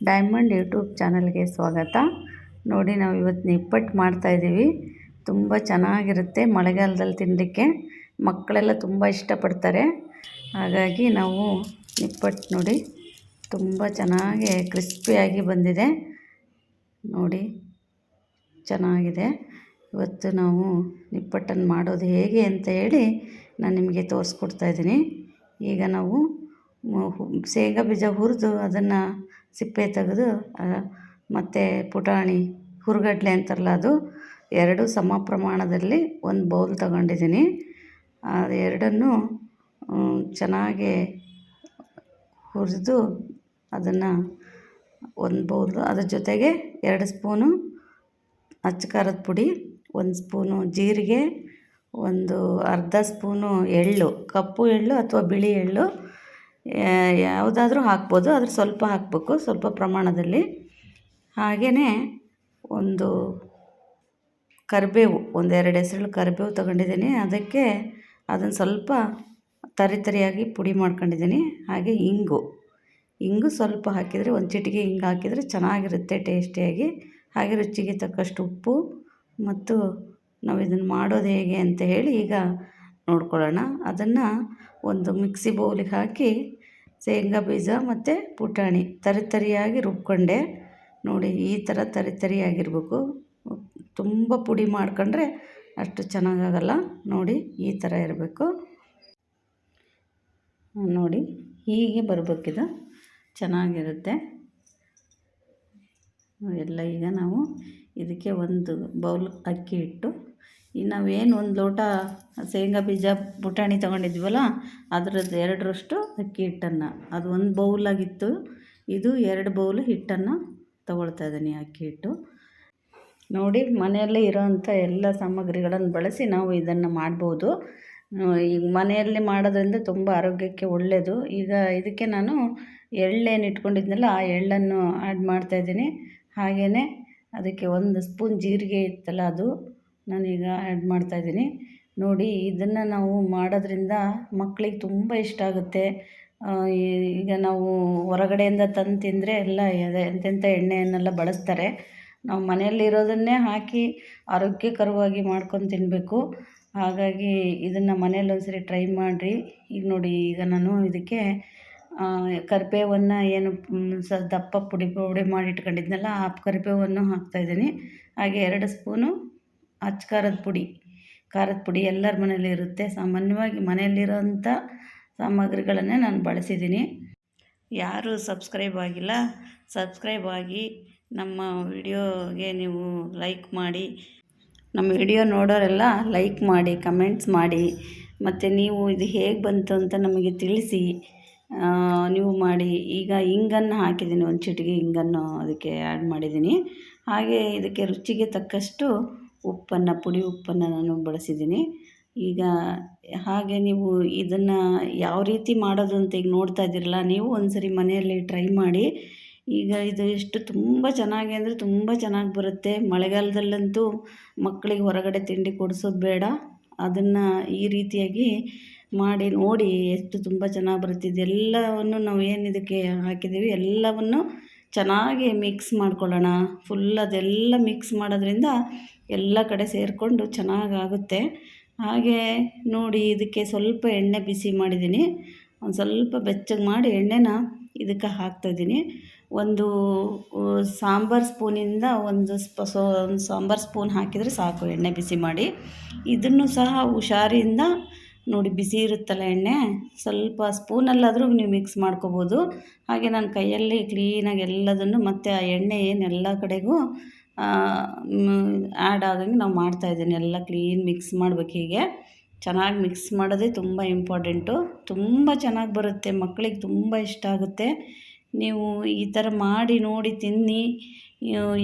Diamond YouTube ಚಾನಲ್ಗೆ ಸ್ವಾಗತ. ನೋಡಿ, ನಾವು ಇವತ್ತು ನಿಪ್ಪಟ್ಟು ಮಾಡ್ತಾಯಿದ್ದೀವಿ. ತುಂಬ ಚೆನ್ನಾಗಿರುತ್ತೆ. ಮಳೆಗಾಲದಲ್ಲಿ ತಿನ್ನಲಿಕ್ಕೆ ಮಕ್ಕಳೆಲ್ಲ ತುಂಬ ಇಷ್ಟಪಡ್ತಾರೆ. ಹಾಗಾಗಿ ನಾವು ನಿಪ್ಪಟ್ಟು ನೋಡಿ ತುಂಬ ಚೆನ್ನಾಗಿ ಕ್ರಿಸ್ಪಿಯಾಗಿ ಬಂದಿದೆ. ನೋಡಿ, ಚೆನ್ನಾಗಿದೆ. ಇವತ್ತು ನಾವು ನಿಪ್ಪಟ್ಟನ್ನು ಮಾಡೋದು ಹೇಗೆ ಅಂತ ಹೇಳಿ ನಾನು ನಿಮಗೆ ತೋರಿಸ್ಕೊಡ್ತಾಯಿದ್ದೀನಿ. ಈಗ ನಾವು ಶೇಂಗಾ ಬೀಜ ಹುರಿದು ಅದನ್ನು ಸಿಪ್ಪೆ ತೆಗೆದು ಮತ್ತು ಪುಟಾಣಿ ಹುರುಗಡ್ಲೆ ಅಂತಾರಲ್ಲ, ಅದು ಎರಡು ಸಮ ಪ್ರಮಾಣದಲ್ಲಿ ಒಂದು ಬೌಲ್ ತಗೊಂಡಿದ್ದೀನಿ. ಅದು ಎರಡನ್ನೂ ಚೆನ್ನಾಗಿ ಹುರಿದು ಅದನ್ನು ಒಂದು ಬೌಲು, ಅದ್ರ ಜೊತೆಗೆ 2 ಸ್ಪೂನು ಅಚ್ಚ ಖಾರದ ಪುಡಿ, 1 ಸ್ಪೂನು ಜೀರಿಗೆ, ಒಂದು ಅರ್ಧ ಸ್ಪೂನು ಎಳ್ಳು, ಕಪ್ಪು ಎಳ್ಳು ಅಥವಾ ಬಿಳಿ ಎಳ್ಳು ಯಾವುದಾದ್ರೂ ಹಾಕ್ಬೋದು, ಆದರೆ ಸ್ವಲ್ಪ ಹಾಕಬೇಕು, ಸ್ವಲ್ಪ ಪ್ರಮಾಣದಲ್ಲಿ. ಹಾಗೆಯೇ ಒಂದು ಕರಿಬೇವು, 1-2 ಎಸಳು ಕರಿಬೇವು ತೊಗೊಂಡಿದ್ದೀನಿ. ಅದಕ್ಕೆ ಅದನ್ನು ಸ್ವಲ್ಪ ತರಿಯಾಗಿ ಪುಡಿ ಮಾಡ್ಕೊಂಡಿದ್ದೀನಿ. ಹಾಗೆ ಇಂಗು ಸ್ವಲ್ಪ ಹಾಕಿದರೆ, ಒಂದು ಚಿಟಿಕೆ ಇಂಗು ಹಾಕಿದರೆ ಚೆನ್ನಾಗಿರುತ್ತೆ ಟೇಸ್ಟಿಯಾಗಿ. ಹಾಗೆ ರುಚಿಗೆ ತಕ್ಕಷ್ಟು ಉಪ್ಪು. ಮತ್ತು ನಾವು ಇದನ್ನು ಮಾಡೋದು ಹೇಗೆ ಅಂತ ಹೇಳಿ ಈಗ ನೋಡ್ಕೊಳ್ಳೋಣ. ಅದನ್ನು ಒಂದು ಮಿಕ್ಸಿ ಬೌಲಿಗೆ ಹಾಕಿ ಶೇಂಗಾ ಬೀಜ ಮತ್ತು ಪುಟಾಣಿ ತರಿಯಾಗಿ ರುಬ್ಕೊಂಡೆ. ನೋಡಿ, ಈ ಥರ ತರಿಯಾಗಿರಬೇಕು. ತುಂಬ ಪುಡಿ ಮಾಡ್ಕೊಂಡ್ರೆ ಅಷ್ಟು ಚೆನ್ನಾಗಾಗಲ್ಲ. ನೋಡಿ, ಈ ಥರ ಇರಬೇಕು. ನೋಡಿ, ಹೀಗೆ ಬರಬೇಕಿದು, ಚೆನ್ನಾಗಿರುತ್ತೆ ಎಲ್ಲ. ಈಗ ನಾವು ಇದಕ್ಕೆ ಒಂದು ಬೌಲ್ ಅಕ್ಕಿ ಹಿಟ್ಟು, ನಾವೇನು 1 ಲೋಟ ಶೇಂಗಾ ಬೀಜ ಪುಟಾಣಿ ತೊಗೊಂಡಿದ್ವಲ್ಲ, ಅದರದ್ದು 2ರಷ್ಟು ಅಕ್ಕಿ ಹಿಟ್ಟನ್ನು, ಅದು 1 ಬೌಲಾಗಿತ್ತು. ಇದು 2 ಬೌಲ್ ಹಿಟ್ಟನ್ನು ತೊಗೊಳ್ತಾ ಇದ್ದೀನಿ, ಅಕ್ಕಿ ಹಿಟ್ಟು. ನೋಡಿ, ಮನೆಯಲ್ಲೇ ಇರೋವಂಥ ಎಲ್ಲ ಸಾಮಗ್ರಿಗಳನ್ನು ಬಳಸಿ ನಾವು ಇದನ್ನು ಮಾಡ್ಬೋದು. ಈಗ ಮನೆಯಲ್ಲಿ ಮಾಡೋದ್ರಿಂದ ತುಂಬ ಆರೋಗ್ಯಕ್ಕೆ ಒಳ್ಳೆಯದು. ಈಗ ಇದಕ್ಕೆ ನಾನು ಎಳ್ಳೇನು ಇಟ್ಕೊಂಡಿದ್ನಲ್ಲ, ಆ ಎಳ್ಳನ್ನು ಆ್ಯಡ್ ಮಾಡ್ತಾಯಿದ್ದೀನಿ. ಹಾಗೆಯೇ ಅದಕ್ಕೆ 1 ಸ್ಪೂನ್ ಜೀರಿಗೆ ಇತ್ತಲ್ಲ, ಅದು ನಾನೀಗ ಆ್ಯಡ್ ಮಾಡ್ತಾಯಿದ್ದೀನಿ. ನೋಡಿ, ಇದನ್ನು ನಾವು ಮಾಡೋದ್ರಿಂದ ಮಕ್ಕಳಿಗೆ ತುಂಬ ಇಷ್ಟ ಆಗುತ್ತೆ. ಈಗ ನಾವು ಹೊರಗಡೆಯಿಂದ ತಂದು ತಿಂದರೆ ಎಲ್ಲ ಎಂತೆಂಥ ಎಣ್ಣೆಯನ್ನೆಲ್ಲ ಬಳಸ್ತಾರೆ. ನಾವು ಮನೆಯಲ್ಲಿರೋದನ್ನೇ ಹಾಕಿ ಆರೋಗ್ಯಕರವಾಗಿ ಮಾಡ್ಕೊಂಡು ತಿನ್ನಬೇಕು. ಹಾಗಾಗಿ ಇದನ್ನು ಮನೇಲಿ ಒಂದ್ಸರಿ ಟ್ರೈ ಮಾಡಿರಿ. ಈಗ ನೋಡಿ, ಈಗ ನಾನು ಇದಕ್ಕೆ ಕರಿಬೇವನ್ನು ಏನು ದಪ್ಪ ಪುಡಿ ಮಾಡಿ ಇಟ್ಕೊಂಡಿದ್ನಲ್ಲ, ಆ ಕರಿಬೇವನ್ನು ಹಾಕ್ತಾಯಿದ್ದೀನಿ. ಹಾಗೆ 2 ಸ್ಪೂನು ಅಚ್ಚ ಖಾರದ ಪುಡಿ ಎಲ್ಲರ ಮನೇಲಿ ಇರುತ್ತೆ. ಸಾಮಾನ್ಯವಾಗಿ ಮನೆಯಲ್ಲಿರೋಂಥ ಸಾಮಗ್ರಿಗಳನ್ನೇ ನಾನು ಬಳಸಿದ್ದೀನಿ. ಯಾರು ಸಬ್ಸ್ಕ್ರೈಬ್ ಆಗಿಲ್ಲ, ಸಬ್ಸ್ಕ್ರೈಬ್ ಆಗಿ ನಮ್ಮ ವಿಡಿಯೋಗೆ ನೀವು ಲೈಕ್ ಮಾಡಿ. ನಮ್ಮ ವಿಡಿಯೋ ನೋಡೋರೆಲ್ಲ ಲೈಕ್ ಮಾಡಿ, ಕಮೆಂಟ್ಸ್ ಮಾಡಿ, ಮತ್ತು ನೀವು ಇದು ಹೇಗೆ ಬಂತು ಅಂತ ನಮಗೆ ತಿಳಿಸಿ. ನೀವು ಮಾಡಿ. ಈಗ ಇಂಗನ್ನು ಹಾಕಿದ್ದೀನಿ, ಒಂದು ಚಿಟಿಕೆ ಇಂಗನ್ನು ಅದಕ್ಕೆ ಆ್ಯಡ್ ಮಾಡಿದ್ದೀನಿ. ಹಾಗೆ ಇದಕ್ಕೆ ರುಚಿಗೆ ತಕ್ಕಷ್ಟು ಪುಡಿ ಉಪ್ಪನ್ನು ನಾನು ಬಳಸಿದ್ದೀನಿ. ಈಗ ಹಾಗೆ ನೀವು ಇದನ್ನು ಯಾವ ರೀತಿ ಮಾಡೋದು ಅಂತ ಈಗ ನೋಡ್ತಾ ಇದ್ದೀರಲ್ಲ, ನೀವು ಒಂದ್ಸರಿ ಮನೆಯಲ್ಲಿ ಟ್ರೈ ಮಾಡಿ. ಈಗ ಇದು ತುಂಬ ಚೆನ್ನಾಗಿ ಅಂದರೆ ತುಂಬ ಚೆನ್ನಾಗಿ ಬರುತ್ತೆ. ಮಳೆಗಾಲದಲ್ಲಂತೂ ಮಕ್ಕಳಿಗೆ ಹೊರಗಡೆ ತಿಂಡಿ ಕೊಡಿಸೋದು ಬೇಡ. ಅದನ್ನು ಈ ರೀತಿಯಾಗಿ ಮಾಡಿ ನೋಡಿ, ಎಷ್ಟು ತುಂಬ ಚೆನ್ನಾಗಿ ಬರುತ್ತೆ. ಇದೆಲ್ಲವನ್ನು ನಾವು ಏನು ಇದಕ್ಕೆ ಹಾಕಿದ್ದೀವಿ ಎಲ್ಲವನ್ನು ಚೆನ್ನಾಗಿ ಮಿಕ್ಸ್ ಮಾಡ್ಕೊಳ್ಳೋಣ. ಅದೆಲ್ಲ ಮಿಕ್ಸ್ ಮಾಡೋದ್ರಿಂದ ಎಲ್ಲ ಕಡೆ ಸೇರಿಕೊಂಡು ಚೆನ್ನಾಗಾಗುತ್ತೆ. ಹಾಗೆ ನೋಡಿ, ಇದಕ್ಕೆ ಸ್ವಲ್ಪ ಎಣ್ಣೆ ಬಿಸಿ ಮಾಡಿದ್ದೀನಿ. ಒಂದು ಸ್ವಲ್ಪ ಬೆಚ್ಚಗೆ ಮಾಡಿ ಎಣ್ಣೆನ ಇದಕ್ಕೆ ಹಾಕ್ತಾಯಿದ್ದೀನಿ. ಒಂದು ಸಾಂಬಾರು ಸ್ಪೂನಿಂದ ಒಂದು ಸಾಂಬಾರು ಸ್ಪೂನ್ ಹಾಕಿದರೆ ಸಾಕು, ಎಣ್ಣೆ ಬಿಸಿ ಮಾಡಿ. ಇದನ್ನು ಸಹ ಹುಷಾರಿಂದ ನೋಡಿ, ಬಿಸಿ ಇರುತ್ತಲ್ಲ ಎಣ್ಣೆ, ಸ್ವಲ್ಪ ಸ್ಪೂನಲ್ಲಾದರೂ ನೀವು ಮಿಕ್ಸ್ ಮಾಡ್ಕೋಬೋದು. ಹಾಗೆ ನಾನು ಕೈಯಲ್ಲಿ ಕ್ಲೀನಾಗಿ ಎಲ್ಲದನ್ನು ಮತ್ತು ಆ ಎಣ್ಣೆ ಏನು ಎಲ್ಲ ಕಡೆಗೂ ಆ್ಯಡ್ ಆಗಂಗೆ ನಾವು ಮಾಡ್ತಾಯಿದ್ದೀನಿ. ಎಲ್ಲ ಕ್ಲೀನ್ ಮಿಕ್ಸ್ ಮಾಡ್ಬೇಕು. ಹೀಗೆ ಚೆನ್ನಾಗಿ ಮಿಕ್ಸ್ ಮಾಡೋದೇ ತುಂಬ ಇಂಪಾರ್ಟೆಂಟು. ತುಂಬ ಚೆನ್ನಾಗಿ ಬರುತ್ತೆ, ಮಕ್ಕಳಿಗೆ ತುಂಬ ಇಷ್ಟ ಆಗುತ್ತೆ. ನೀವು ಈ ಥರ ಮಾಡಿ ನೋಡಿ ತಿನ್ನಿ.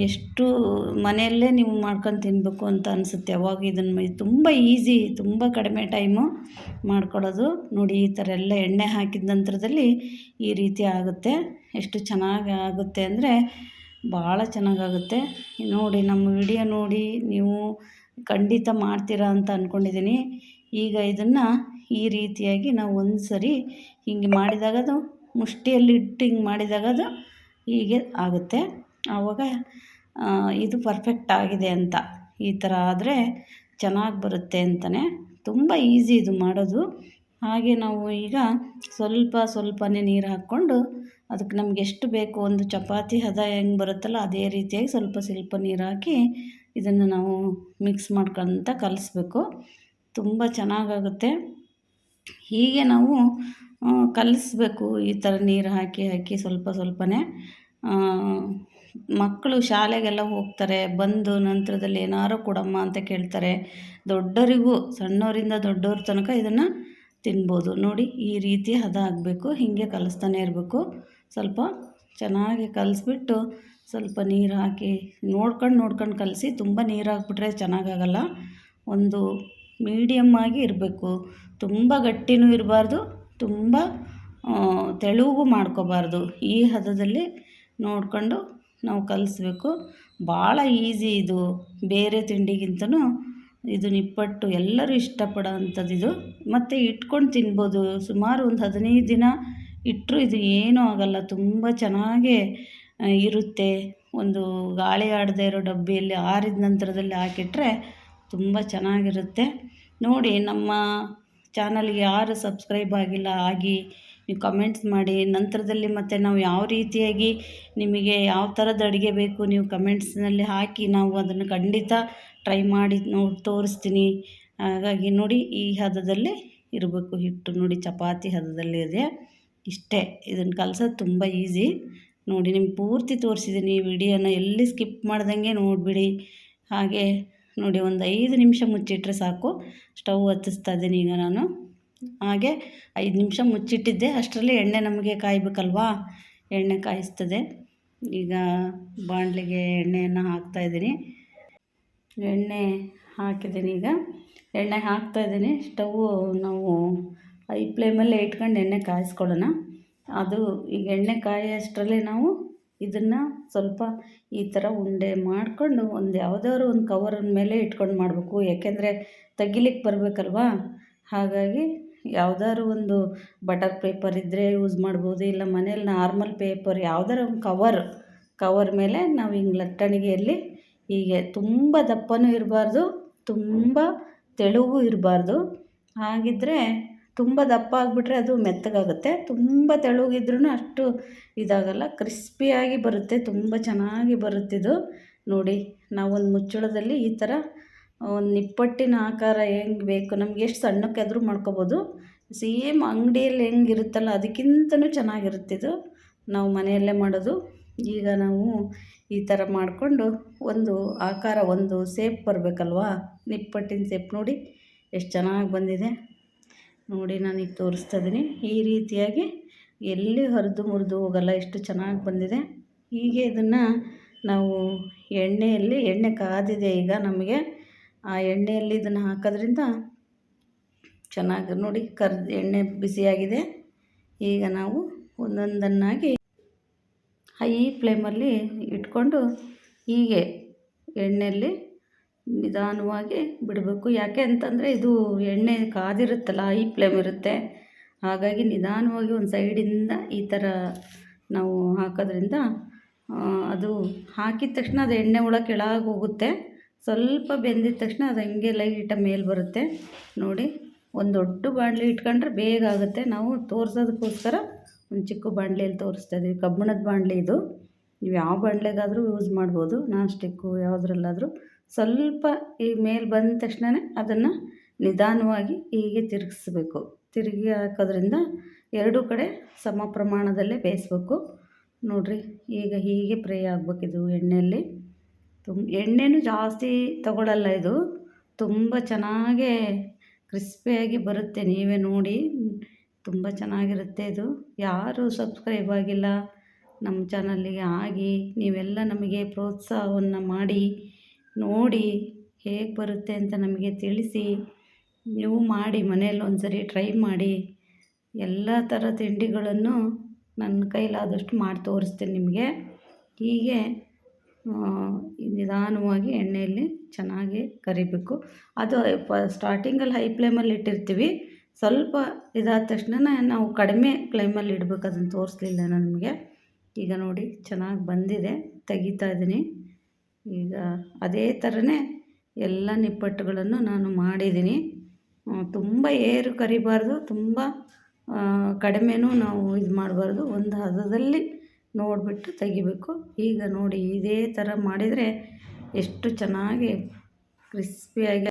ಎಷ್ಟು ಮನೆಯಲ್ಲೇ ನೀವು ಮಾಡ್ಕೊಂಡು ತಿನ್ನಬೇಕು ಅಂತ ಅನಿಸುತ್ತೆ. ಅವಾಗ ಇದನ್ನು ತುಂಬ ಈಸಿ, ತುಂಬ ಕಡಿಮೆ ಟೈಮು ಮಾಡ್ಕೊಳ್ಳೋದು. ನೋಡಿ, ಈ ಥರ ಎಲ್ಲ ಎಣ್ಣೆ ಹಾಕಿದ ನಂತರದಲ್ಲಿ ಈ ರೀತಿ ಆಗುತ್ತೆ. ಎಷ್ಟು ಚೆನ್ನಾಗಿ ಆಗುತ್ತೆ ಅಂದರೆ ಭಾಳ ಚೆನ್ನಾಗಾಗುತ್ತೆ. ನೋಡಿ, ನಮ್ಮ ವಿಡಿಯೋ ನೋಡಿ ನೀವು ಖಂಡಿತ ಮಾಡ್ತೀರಾ ಅಂತ ಅಂದ್ಕೊಂಡಿದ್ದೀನಿ. ಈಗ ಇದನ್ನು ಈ ರೀತಿಯಾಗಿ ನಾವು ಒಂದು ಸರಿ ಹಿಂಗೆ ಮಾಡಿದಾಗ, ಅದು ಮುಷ್ಟಿಯಲ್ಲಿ ಇಟ್ಟು ಹಿಂಗೆ ಮಾಡಿದಾಗ ಅದು ಹೀಗೆ ಆಗುತ್ತೆ. ಆವಾಗ ಇದು ಪರ್ಫೆಕ್ಟ್ ಆಗಿದೆ ಅಂತ. ಈ ಥರ ಆದರೆ ಚೆನ್ನಾಗಿ ಬರುತ್ತೆ ಅಂತಲೇ. ತುಂಬ ಈಸಿ ಇದು ಮಾಡೋದು. ಹಾಗೆ ನಾವು ಈಗ ಸ್ವಲ್ಪನೇ ನೀರು ಹಾಕ್ಕೊಂಡು ಅದಕ್ಕೆ ನಮ್ಗೆ ಎಷ್ಟು ಬೇಕು, ಒಂದು ಚಪಾತಿ ಹದ ಹೆಂಗೆ ಬರುತ್ತಲ್ಲ ಅದೇ ರೀತಿಯಾಗಿ ಸ್ವಲ್ಪ ನೀರು ಹಾಕಿ ಇದನ್ನು ನಾವು ಮಿಕ್ಸ್ ಮಾಡ್ಕೊತ ಕಲಿಸ್ಬೇಕು. ತುಂಬ ಚೆನ್ನಾಗಾಗುತ್ತೆ. ಹೀಗೆ ನಾವು ಕಲಿಸ್ಬೇಕು. ಈ ಥರ ನೀರು ಹಾಕಿ ಸ್ವಲ್ಪನೇ ಮಕ್ಕಳು ಶಾಲೆಗೆಲ್ಲ ಹೋಗ್ತಾರೆ, ಬಂದು ನಂತರದಲ್ಲಿ ಏನಾರು ಕೊಡಮ್ಮ ಅಂತ ಕೇಳ್ತಾರೆ. ದೊಡ್ಡವರಿಗೂ, ಸಣ್ಣವರಿಂದ ದೊಡ್ಡವ್ರ ತನಕ ಇದನ್ನು ತಿನ್ಬೋದು. ನೋಡಿ ಈ ರೀತಿ ಹದ ಆಗಬೇಕು. ಹೀಗೆ ಕಲಿಸ್ತಾನೆ ಇರಬೇಕು. ಸ್ವಲ್ಪ ಚೆನ್ನಾಗಿ ಕಲಿಸ್ಬಿಟ್ಟು ಸ್ವಲ್ಪ ನೀರು ಹಾಕಿ ನೋಡ್ಕೊಂಡು ಕಲಸಿ. ತುಂಬ ನೀರು ಹಾಕ್ಬಿಟ್ರೆ ಚೆನ್ನಾಗಾಗಲ್ಲ. ಒಂದು ಮೀಡಿಯಮ್ ಆಗಿ ಇರಬೇಕು. ತುಂಬ ಗಟ್ಟಿನೂ ಇರಬಾರ್ದು, ತುಂಬ ತೆಳುಗೂ ಮಾಡ್ಕೋಬಾರ್ದು. ಈ ಹದದಲ್ಲಿ ನೋಡಿಕೊಂಡು ನಾವು ಕಲಿಸ್ಬೇಕು. ಭಾಳ ಈಸಿ ಇದು. ಬೇರೆ ತಿಂಡಿಗಿಂತನೂ ಇದು ನಿಪ್ಪಟ್ಟು ಎಲ್ಲರೂ ಇಷ್ಟಪಡೋ ಅಂಥದ್ದಿದು. ಮತ್ತು ಇಟ್ಕೊಂಡು ತಿನ್ಬೋದು. ಸುಮಾರು ಒಂದು 15 ದಿನ ಇಟ್ಟರೂ ಇದು ಏನೂ ಆಗೋಲ್ಲ. ತುಂಬ ಚೆನ್ನಾಗೇ ಇರುತ್ತೆ. ಒಂದು ಗಾಳಿ ಆಡದೇ ಇರೋ ಡಬ್ಬಿಯಲ್ಲಿ ಆರಿದ ನಂತರದಲ್ಲಿ ಹಾಕಿಟ್ರೆ ತುಂಬ ಚೆನ್ನಾಗಿರುತ್ತೆ. ನೋಡಿ, ನಮ್ಮ ಚಾನಲ್ಗೆ ಯಾರು ಸಬ್ಸ್ಕ್ರೈಬ್ ಆಗಿಲ್ಲ ಆಗಿ ನೀವು ಕಮೆಂಟ್ಸ್ ಮಾಡಿ. ನಂತರದಲ್ಲಿ ಮತ್ತು ನಾವು ಯಾವ ರೀತಿಯಾಗಿ ನಿಮಗೆ ಯಾವ ಥರದ ಅಡುಗೆ ಬೇಕು ನೀವು ಕಮೆಂಟ್ಸ್ನಲ್ಲಿ ಹಾಕಿ, ನಾವು ಅದನ್ನು ಖಂಡಿತ ಟ್ರೈ ಮಾಡಿ ತೋರಿಸ್ತೀನಿ. ಹಾಗಾಗಿ ನೋಡಿ, ಈ ಹದದಲ್ಲಿ ಇರಬೇಕು ಹಿಟ್ಟು. ನೋಡಿ, ಚಪಾತಿ ಹದದಲ್ಲಿ ಇದೆ. ಇಷ್ಟೇ. ಇದನ್ನು ಕಲಸೋದು ತುಂಬ ಈಸಿ. ನೋಡಿ, ನಿಮ್ಗೆ ಪೂರ್ತಿ ತೋರಿಸಿದ್ದೀನಿ ಈ ವಿಡಿಯೋನ. ಎಲ್ಲಿ ಸ್ಕಿಪ್ ಮಾಡ್ದಂಗೆ ನೋಡಿಬಿಡಿ. ಹಾಗೆ ನೋಡಿ, ಒಂದು 5 ನಿಮಿಷ ಮುಚ್ಚಿಟ್ರೆ ಸಾಕು. ಸ್ಟವ್ ಹತ್ತಿಸ್ತಾ ಇದ್ದೀನಿ ಈಗ ನಾನು. ಹಾಗೆ 5 ನಿಮಿಷ ಮುಚ್ಚಿಟ್ಟಿದ್ದೆ. ಅಷ್ಟರಲ್ಲಿ ಎಣ್ಣೆ ನಮಗೆ ಕಾಯಬೇಕಲ್ವಾ, ಎಣ್ಣೆ ಕಾಯಿಸ್ತದೆ. ಈಗ ಬಾಣಲೆಗೆ ಎಣ್ಣೆಯನ್ನು ಹಾಕ್ತಾಯಿದ್ದೀನಿ. ಎಣ್ಣೆ ಹಾಕಿದ್ದೀನಿ. ಈಗ ಎಣ್ಣೆ ಹಾಕ್ತಾಯಿದ್ದೀನಿ. ಸ್ಟವ್ವು ನಾವು ಹೈ ಫ್ಲೇಮಲ್ಲೇ ಇಟ್ಕೊಂಡು ಎಣ್ಣೆ ಕಾಯಿಸ್ಕೊಳ್ಳೋಣ. ಅದು ಈಗ ಎಣ್ಣೆ ಕಾಯೋಷ್ಟರಲ್ಲಿ ನಾವು ಇದನ್ನು ಸ್ವಲ್ಪ ಈ ಥರ ಉಂಡೆ ಮಾಡಿಕೊಂಡು ಒಂದು ಯಾವುದಾದ್ರು ಒಂದು ಕವರಿನ ಮೇಲೆ ಇಟ್ಕೊಂಡು ಮಾಡಬೇಕು. ಯಾಕೆಂದರೆ ತೆಗಿಲಿಕ್ಕೆ ಬರಬೇಕಲ್ವಾ. ಹಾಗಾಗಿ ಯಾವುದಾದ್ರು ಒಂದು ಬಟರ್ ಪೇಪರ್ ಇದ್ದರೆ ಯೂಸ್ ಮಾಡ್ಬೋದು. ಇಲ್ಲ ಮನೇಲಿ ನಾರ್ಮಲ್ ಪೇಪರ್ ಯಾವುದಾರು ಒಂದು ಕವರ್ ಮೇಲೆ ನಾವು ಹಿಂಗೆ ಲಟ್ಟಣಿಗೆಯಲ್ಲಿ ಹೀಗೆ ತುಂಬ ದಪ್ಪನೂ ಇರಬಾರ್ದು, ತುಂಬ ತೆಳುವೂ ಇರಬಾರ್ದು. ಹಾಗಿದ್ದರೆ ತುಂಬ ದಪ್ಪ ಆಗಿಬಿಟ್ರೆ ಅದು ಮೆತ್ತಗಾಗುತ್ತೆ. ತುಂಬ ತೆಳುಗಿದ್ರೂ ಅಷ್ಟು ಇದಾಗಲ್ಲ, ಕ್ರಿಸ್ಪಿಯಾಗಿ ಬರುತ್ತೆ. ತುಂಬ ಚೆನ್ನಾಗಿ ಬರುತ್ತಿದ್ದು. ನೋಡಿ, ನಾವೊಂದು ಮುಚ್ಚಳದಲ್ಲಿ ಈ ಥರ ಒಂದು ನಿಪ್ಪಟ್ಟಿನ ಆಕಾರ ಹೆಂಗೆ ಬೇಕು ನಮ್ಗೆ, ಎಷ್ಟು ಸಣ್ಣಕ್ಕಾದರೂ ಮಾಡ್ಕೊಬೋದು. ಸೇಮ್ ಅಂಗಡಿಯಲ್ಲಿ ಹೆಂಗಿರುತ್ತಲ್ಲ ಅದಕ್ಕಿಂತನೂ ಚೆನ್ನಾಗಿರುತ್ತಿದ್ದು. ನಾವು ಮನೆಯಲ್ಲೇ ಮಾಡೋದು. ಈಗ ನಾವು ಈ ಥರ ಮಾಡಿಕೊಂಡು ಒಂದು ಆಕಾರ, ಒಂದು ಸೇಪ್ ಬರಬೇಕಲ್ವಾ, ನಿಪ್ಪಟ್ಟಿನ ಸೇಪ್. ನೋಡಿ ಎಷ್ಟು ಚೆನ್ನಾಗಿ ಬಂದಿದೆ. ನೋಡಿ, ನಾನೀಗ ತೋರಿಸ್ತಾ ಇದ್ದೀನಿ. ಈ ರೀತಿಯಾಗಿ ಎಲ್ಲಿ ಹರಿದು ಮುರಿದು ಹೋಗಲ್ಲ, ಎಷ್ಟು ಚೆನ್ನಾಗಿ ಬಂದಿದೆ. ಹೀಗೆ ಇದನ್ನು ನಾವು ಎಣ್ಣೆ ಕಾದಿದೆ ಈಗ ನಮಗೆ. ಆ ಎಣ್ಣೆಯಲ್ಲಿ ಇದನ್ನು ಹಾಕೋದ್ರಿಂದ ಚೆನ್ನಾಗಿ ನೋಡಿ ಎಣ್ಣೆ ಬಿಸಿಯಾಗಿದೆ. ಈಗ ನಾವು ಒಂದೊಂದನ್ನಾಗಿ ಹೈ ಫ್ಲೇಮಲ್ಲಿ ಇಟ್ಕೊಂಡು ಹೀಗೆ ಎಣ್ಣೆಯಲ್ಲಿ ನಿಧಾನವಾಗಿ ಬಿಡಬೇಕು. ಯಾಕೆ ಅಂತಂದರೆ ಇದು ಎಣ್ಣೆ ಕಾದಿರುತ್ತಲ್ಲ, ಹೈ ಫ್ಲೇಮ್ ಇರುತ್ತೆ. ಹಾಗಾಗಿ ನಿಧಾನವಾಗಿ ಒಂದು ಸೈಡಿಂದ ಈ ಥರ ನಾವು ಹಾಕೋದ್ರಿಂದ ಅದು ಹಾಕಿದ ತಕ್ಷಣ ಅದು ಎಣ್ಣೆ ಒಳಗೆ ಕೆಳಗೆ ಹೋಗುತ್ತೆ. ಸ್ವಲ್ಪ ಬೆಂದಿದ ತಕ್ಷಣ ಅದು ಹಂಗೆ ಲೈಟಾಗಿ ಮೇಲೆ ಬರುತ್ತೆ. ನೋಡಿ, ಒಂದು ದೊಡ್ಡ ಬಾಣಲೆ ಇಟ್ಕೊಂಡ್ರೆ ಬೇಗ ಆಗುತ್ತೆ. ನಾವು ತೋರಿಸೋದಕ್ಕೋಸ್ಕರ ಒಂದು ಚಿಕ್ಕ ಬಾಣಲೆಯಲ್ಲಿ ತೋರಿಸ್ತಾ ಇದ್ದೀವಿ. ಕಬ್ಬಿಣದ ಬಾಣಲೆ ಇದು. ನೀವು ಯಾವ ಬಾಣಲೆಗಾದರೂ ಯೂಸ್ ಮಾಡ್ಬೋದು, ನಾನ್ ಸ್ಟಿಕ್ಕು ಯಾವುದ್ರಲ್ಲಾದರೂ. ಸ್ವಲ್ಪ ಈ ಮೇಲೆ ಬಂದ ತಕ್ಷಣವೇ ಅದನ್ನು ನಿಧಾನವಾಗಿ ಹೀಗೆ ತಿರುಗಿಸ್ಬೇಕು. ತಿರುಗಿ ಹಾಕೋದ್ರಿಂದ ಎರಡೂ ಕಡೆ ಸಮ ಪ್ರಮಾಣದಲ್ಲೇ ಬೇಯಿಸ್ಬೇಕು. ನೋಡಿರಿ, ಈಗ ಹೀಗೆ ಫ್ರೈ ಆಗಬೇಕಿದು ಎಣ್ಣೆಯಲ್ಲಿ. ಎಣ್ಣೆನೂ ಜಾಸ್ತಿ ತಗೊಳ್ಳಲ್ಲ ಇದು. ತುಂಬ ಚೆನ್ನಾಗೇ ಕ್ರಿಸ್ಪಿಯಾಗಿ ಬರುತ್ತೆ. ನೀವೇ ನೋಡಿ, ತುಂಬ ಚೆನ್ನಾಗಿರುತ್ತೆ ಇದು. ಯಾರು ಸಬ್ಸ್ಕ್ರೈಬ್ ಆಗಿಲ್ಲ ನಮ್ಮ ಚಾನಲ್ಲಿಗೆ ಆಗಿ, ನೀವೆಲ್ಲ ನಮಗೆ ಪ್ರೋತ್ಸಾಹವನ್ನು ಮಾಡಿ ನೋಡಿ ಹೇಗೆ ಬರುತ್ತೆ ಅಂತ ನಮಗೆ ತಿಳಿಸಿ. ನೀವು ಮಾಡಿ ಮನೆಯಲ್ಲಿ ಒಂದು ಸರಿ ಟ್ರೈ ಮಾಡಿ. ಎಲ್ಲ ಥರ ತಿಂಡಿಗಳನ್ನು ನನ್ನ ಕೈಲಾದಷ್ಟು ಮಾಡಿ ತೋರಿಸ್ತೀನಿ ನಿಮಗೆ. ಹೀಗೆ ನಿಧಾನವಾಗಿ ಎಣ್ಣೆಯಲ್ಲಿ ಚೆನ್ನಾಗಿ ಕರಿಬೇಕು. ಅದು ಸ್ಟಾರ್ಟಿಂಗಲ್ಲಿ ಹೈ ಫ್ಲೇಮಲ್ಲಿ ಇಟ್ಟಿರ್ತೀವಿ. ಸ್ವಲ್ಪ ಇದಾದ ತಕ್ಷಣ ನಾವು ಕಡಿಮೆ ಫ್ಲೇಮಲ್ಲಿ ಇಡಬೇಕು. ಅದನ್ನು ತೋರಿಸ್ಲಿಲ್ಲ ನಾನು ನಿಮಗೆ. ಈಗ ನೋಡಿ ಚೆನ್ನಾಗಿ ಬಂದಿದೆ, ತೆಗಿತಾ ಇದ್ದೀನಿ. ಈಗ ಅದೇ ಥರನೇ ಎಲ್ಲ ನಿಪ್ಪಟ್ಟುಗಳನ್ನು ನಾನು ಮಾಡಿದ್ದೀನಿ. ತುಂಬ ಏರು ಕರಿಬಾರ್ದು, ತುಂಬ ಕಡಿಮೆನೂ ನಾವು ಇದು ಮಾಡಬಾರ್ದು, ಒಂದು ಹದದಲ್ಲಿ ನೋಡಿಬಿಟ್ಟು ತೆಗಿಬೇಕು. ಈಗ ನೋಡಿ ಇದೇ ಥರ ಮಾಡಿದರೆ ಎಷ್ಟು ಚೆನ್ನಾಗಿ ಕ್ರಿಸ್ಪಿಯಾಗಿ